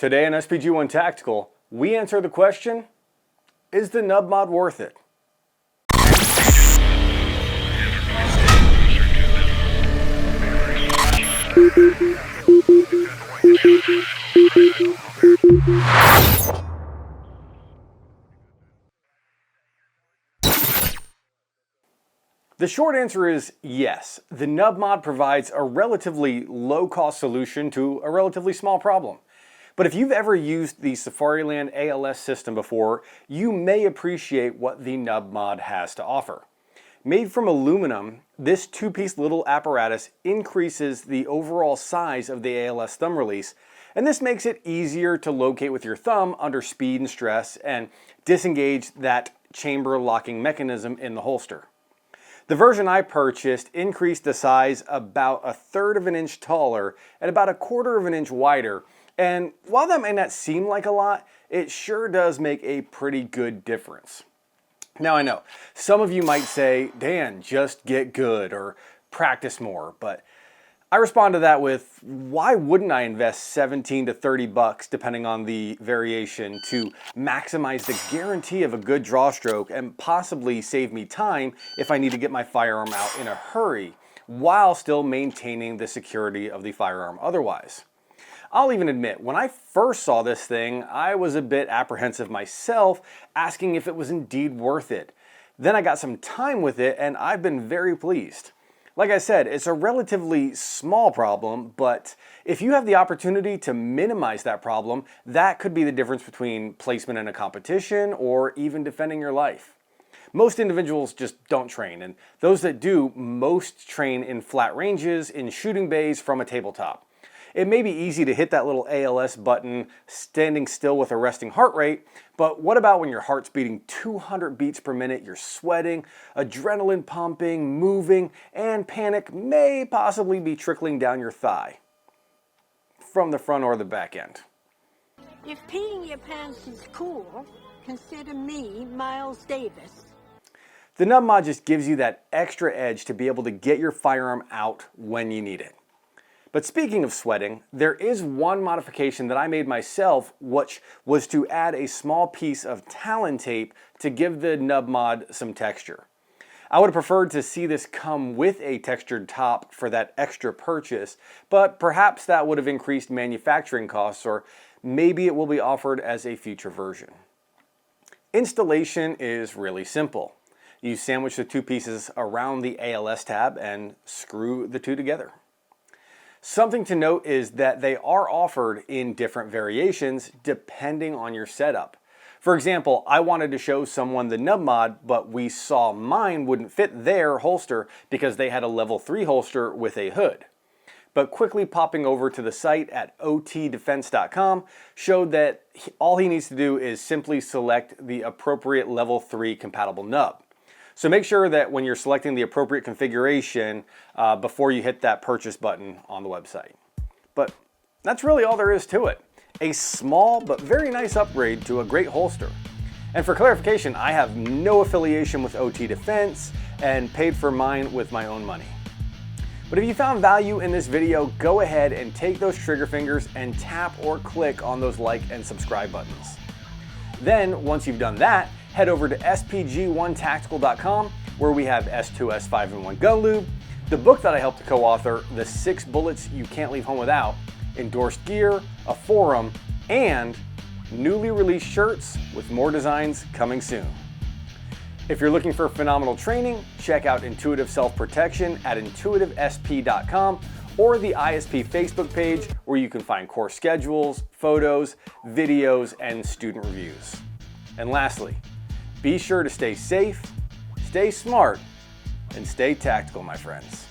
Today on SPG1 Tactical, we answer the question, is the nub mod worth it? The short answer is yes. The nub mod provides a relatively low-cost solution to a relatively small problem. But if you've ever used the Safariland ALS system before, you may appreciate what the nub mod has to offer. Made from aluminum, this two-piece little apparatus increases the overall size of the ALS thumb release, and this makes it easier to locate with your thumb under speed and stress and disengage that chamber locking mechanism in the holster. The version I purchased increased the size about 1/3 of an inch taller and about 1/4 of an inch wider, and while that may not seem like a lot, it sure does make a pretty good difference. Now I know, some of you might say, Dan, just get good or practice more, but I respond to that with, why wouldn't I invest 17 to 30 bucks, depending on the variation, to maximize the guarantee of a good draw stroke and possibly save me time if I need to get my firearm out in a hurry, while still maintaining the security of the firearm otherwise. I'll even admit, when I first saw this thing, I was a bit apprehensive myself, asking if it was indeed worth it. Then I got some time with it and I've been very pleased. Like I said, it's a relatively small problem, but if you have the opportunity to minimize that problem, that could be the difference between placement in a competition or even defending your life. Most individuals just don't train, and those that do, most train in flat ranges, in shooting bays from a tabletop. It may be easy to hit that little ALS button standing still with a resting heart rate, but what about when your heart's beating 200 beats per minute, you're sweating, adrenaline pumping, moving, and panic may possibly be trickling down your thigh from the front or the back end? If peeing your pants is cool, consider me Miles Davis. The nub mod just gives you that extra edge to be able to get your firearm out when you need it. But speaking of sweating, there is one modification that I made myself, which was to add a small piece of Talon tape to give the nub mod some texture. I would have preferred to see this come with a textured top for that extra purchase, but perhaps that would have increased manufacturing costs, or maybe it will be offered as a future version. Installation is really simple. You sandwich the two pieces around the ALS tab and screw the two together. Something to note is that they are offered in different variations depending on your setup. For example, I wanted to show someone the nub mod, but we saw mine wouldn't fit their holster because they had a level 3 holster with a hood. But quickly popping over to the site at OTDefense.com showed that all he needs to do is simply select the appropriate level 3 compatible nub. So make sure that when you're selecting the appropriate configuration before you hit that purchase button on the website. But that's really all there is to it. A small but very nice upgrade to a great holster. And for clarification, I have no affiliation with OT Defense and paid for mine with my own money. But if you found value in this video, go ahead and take those trigger fingers and tap or click on those like and subscribe buttons. Then, once you've done that, head over to SPG1Tactical.com, where we have S2S 5-in-1 Gun Lube, the book that I helped to co-author, The 6 Bullets You Can't Leave Home Without, endorsed gear, a forum, and newly released shirts with more designs coming soon. If you're looking for phenomenal training, check out Intuitive Self-Protection at intuitivesp.com or the ISP Facebook page, where you can find course schedules, photos, videos, and student reviews. And lastly, be sure to stay safe, stay smart, and stay tactical, my friends.